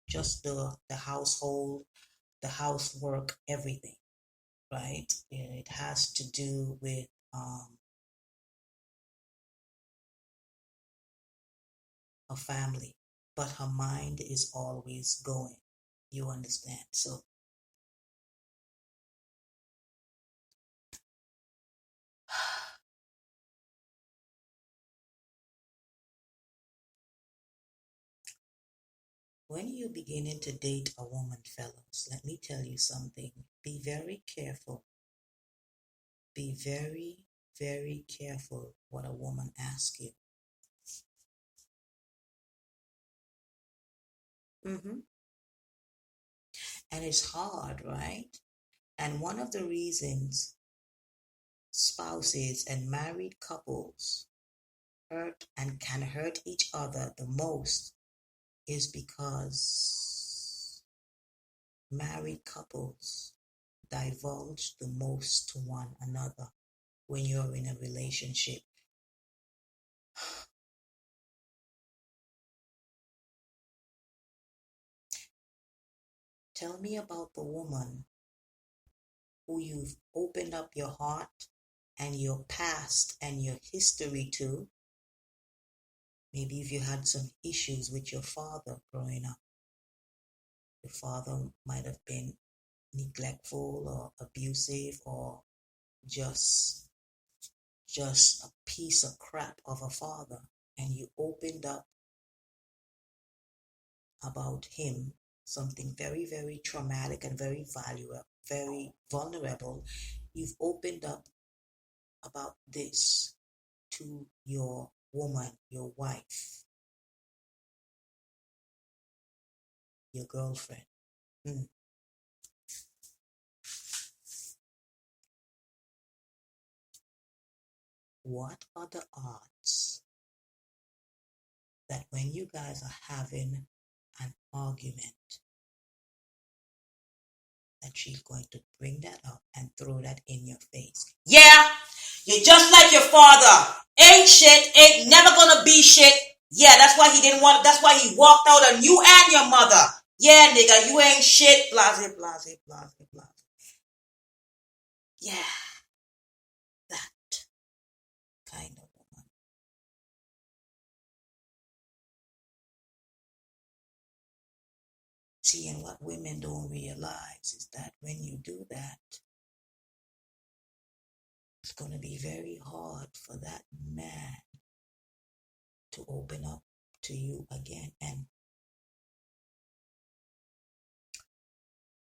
just the household, the housework, everything, right? It has to do with a family, but her mind is always going. You understand? So when you're beginning to date a woman, fellows, let me tell you something. Be very careful. Be very, very careful what a woman asks you. Mm-hmm. And it's hard, right? And one of the reasons spouses and married couples hurt and can hurt each other the most is because married couples divulge the most to one another when you're in a relationship. Tell me about the woman who you've opened up your heart and your past and your history to. Maybe if you had some issues with your father growing up, your father might have been neglectful or abusive or just just a piece of crap of a father, and you opened up about him, something very, very traumatic and very valuable, very vulnerable. You've opened up about this to your woman, your wife, your girlfriend. Hmm. What are the odds that when you guys are having an argument, that she's going to bring that up and throw that in your face? Yeah, you're just like your father. Ain't shit, ain't never gonna be shit. Yeah, that's why he didn't want, that's why he walked out on you and your mother. Yeah, nigga, you ain't shit. Blase, blase, blase, blase. Yeah, that kind of woman. See, and what women don't realize is that when you do that, it's going to be very hard for that man to open up to you again. And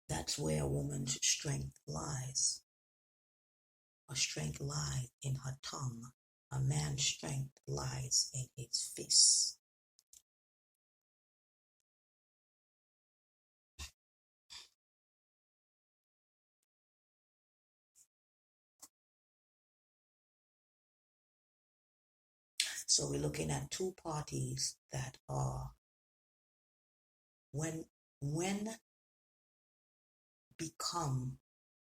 that's where a woman's strength lies. Her strength lies in her tongue. A man's strength lies in his fists. So we're looking at two parties that are, when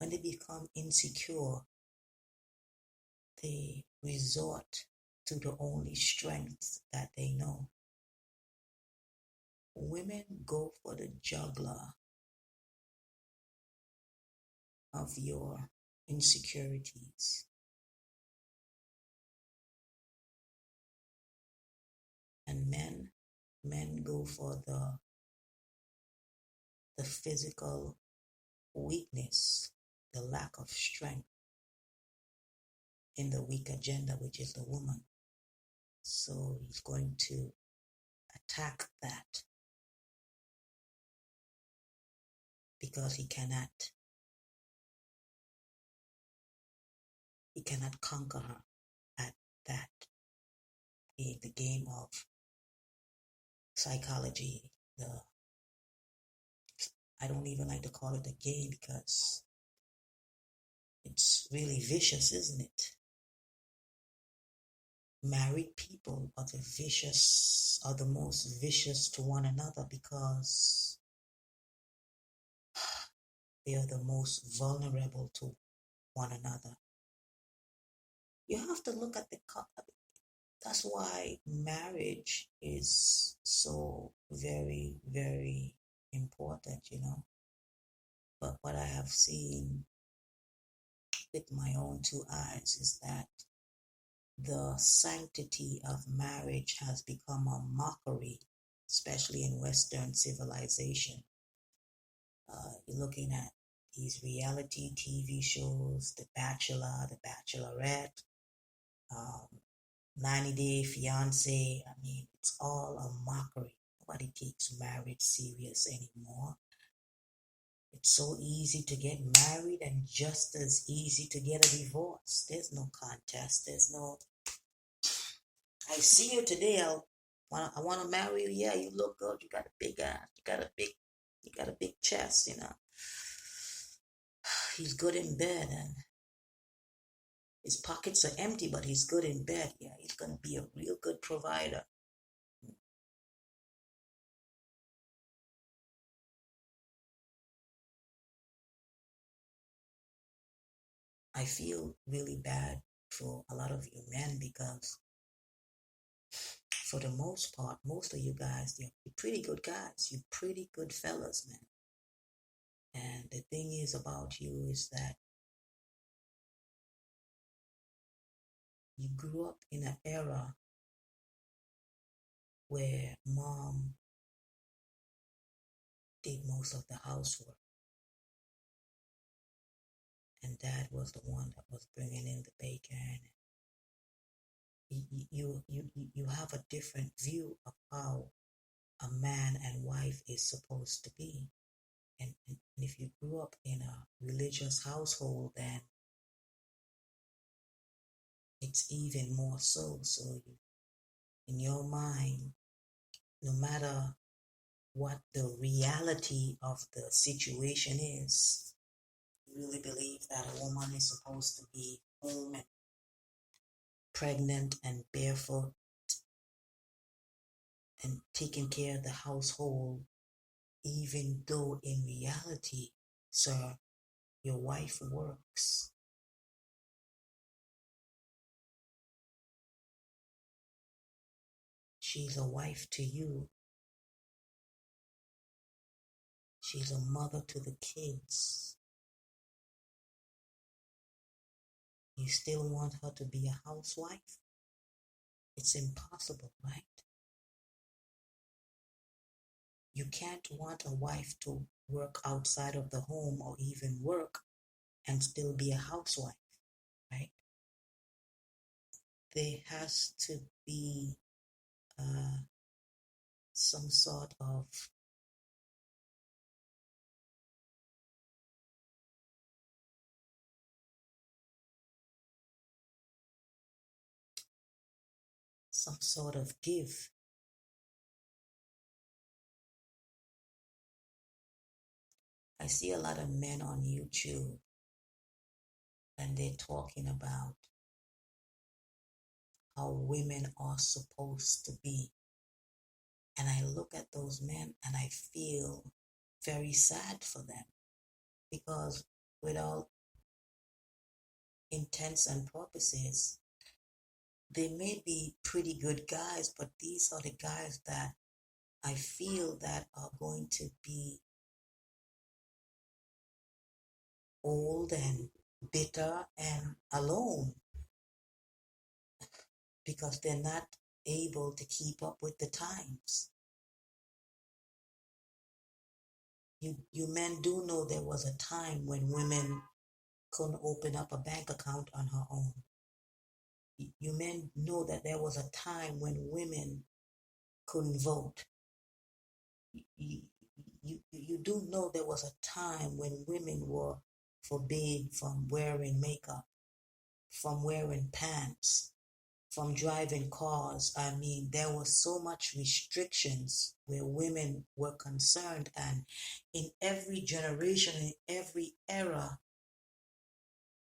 they become insecure, they resort to the only strength that they know. Women go for the juggler of your insecurities. And men go for the physical weakness, the lack of strength in the weak agenda, which is the woman. So he's going to attack that because he cannot conquer her at that, in the game of psychology. I don't even like to call it a game because it's really vicious, isn't it? Married people are the most vicious to one another because they are the most vulnerable to one another. You have to look at the couple. That's why marriage is so very, very important, But what I have seen with my own two eyes is that the sanctity of marriage has become a mockery, especially in Western civilization. You're looking at these reality TV shows, The Bachelor, The Bachelorette, um, 90 Day Fiance. I mean, it's all a mockery. Nobody takes marriage serious anymore. It's so easy to get married and just as easy to get a divorce. There's no contest. There's no, I see you today. I want to marry you. Yeah, you look good. You got a big ass. You got a big chest. He's good in bed, and his pockets are empty, but he's good in bed. Yeah, he's gonna be a real good provider. I feel really bad for a lot of you men because for the most part, most of you guys, you're pretty good guys. You're pretty good fellas, man. And the thing is about you is that you grew up in an era where mom did most of the housework and dad was the one that was bringing in the bacon. You have a different view of how a man and wife is supposed to be. And if you grew up in a religious household, then it's even more so. So in your mind, no matter what the reality of the situation is, you really believe that a woman is supposed to be home and pregnant and barefoot and taking care of the household, even though in reality, sir, your wife works. She's a wife to you. She's a mother to the kids. You still want her to be a housewife? It's impossible, right? You can't want a wife to work outside of the home or even work and still be a housewife, right? There has to be some sort of give. I see a lot of men on YouTube and they're talking about how women are supposed to be. And I look at those men and I feel very sad for them because with all intents and purposes, they may be pretty good guys, but these are the guys that I feel that are going to be old and bitter and alone because they're not able to keep up with the times. You men do know there was a time when women couldn't open up a bank account on her own. You men know that there was a time when women couldn't vote. You do know there was a time when women were forbid from wearing makeup, from wearing pants, from driving cars. I mean, there was so much restrictions where women were concerned, and in every generation, in every era,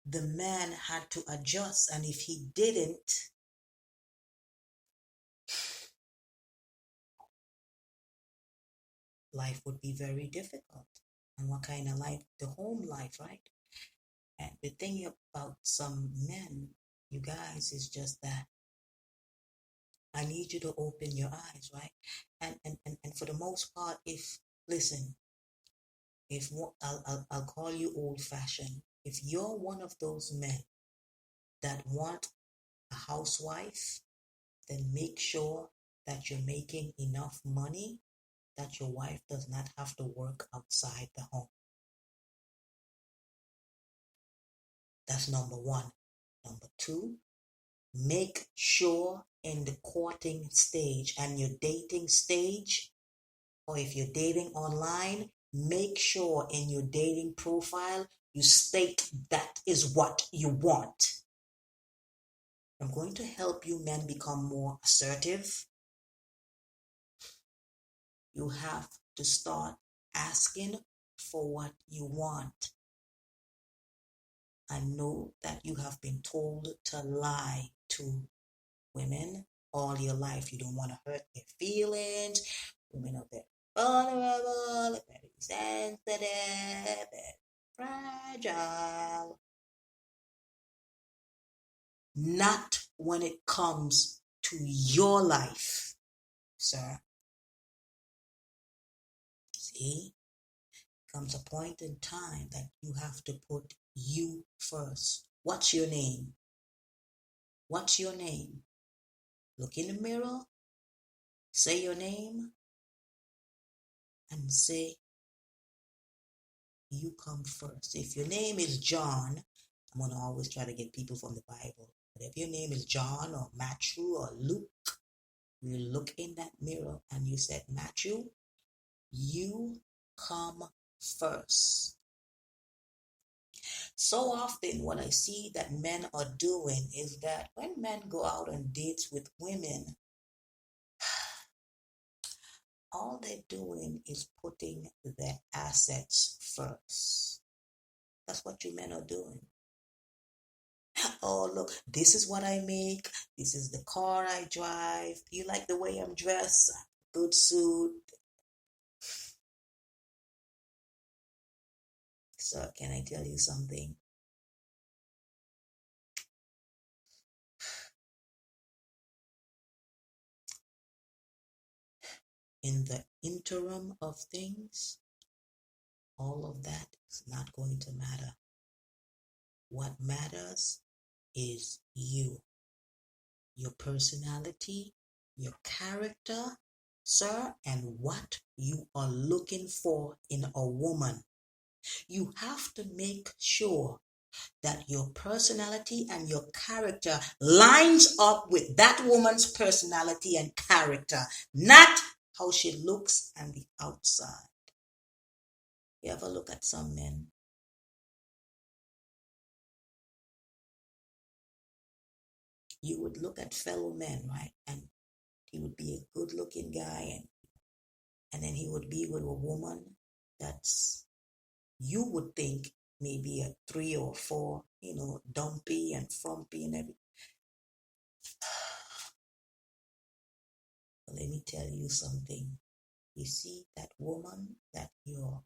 the man had to adjust, and if he didn't, life would be very difficult. And what kind of life? The home life, right? And the thing about some men, you guys, is just that I need you to open your eyes, right? And for the most part, if Listen, if I'll call you old-fashioned. If you're one of those men that want a housewife, then make sure that you're making enough money that your wife does not have to work outside the home. That's number one. Number two, make sure in the courting stage and your dating stage, or if you're dating online, make sure in your dating profile you state that is what you want. I'm going to help you men become more assertive. You have to start asking for what you want. I know that you have been told to lie to women all your life. You don't want to hurt their feelings. Women are very vulnerable, very sensitive, very fragile. Not when it comes to your life, sir. See, comes a point in time that you have to put you first. What's your name? What's your name? Look in the mirror, say your name, and say you come first. If your name is John, I'm going to always try to get people from the Bible. But if your name is John or Matthew or Luke, you look in that mirror and you said, Matthew, you come first. So often what I see that men are doing is that when men go out on dates with women, all they're doing is putting their assets first. That's what you men are doing. Oh, look, this is what I make. This is the car I drive. You like the way I'm dressed? Good suit. So can I tell you something? In the interim of things, all of that is not going to matter. What matters is you, your personality, your character, sir, and what you are looking for in a woman. You have to make sure that your personality and your character lines up with that woman's personality and character, not how she looks on the outside. You ever look at some men? You would look at fellow men, right? And he would be a good-looking guy, and then he would be with a woman that's, you would think, maybe a 3 or 4, dumpy and frumpy and everything. But let me tell you something. You see that woman that you're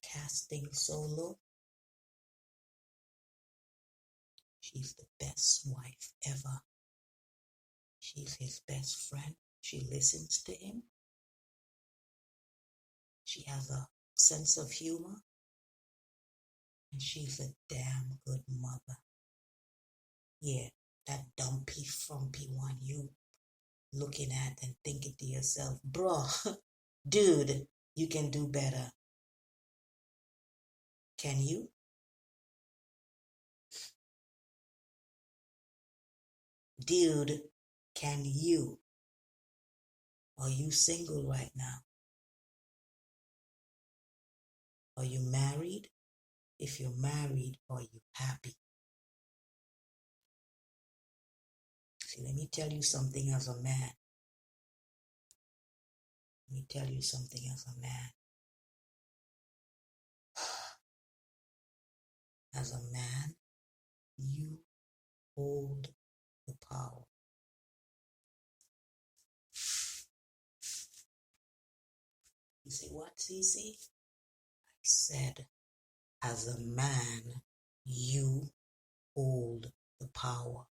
casting so low, she's the best wife ever. She's his best friend. She listens to him. She has a sense of humor. And she's a damn good mother. Yeah, that dumpy, frumpy one you looking at and thinking to yourself, bro, dude, you can do better. Can you? Dude, can you? Are you single right now? Are you married? If you're married, are you happy? See, let me tell you something as a man. Let me tell you something as a man. As a man, you hold the power. You say, what, Cece? I said, as a man, you hold the power.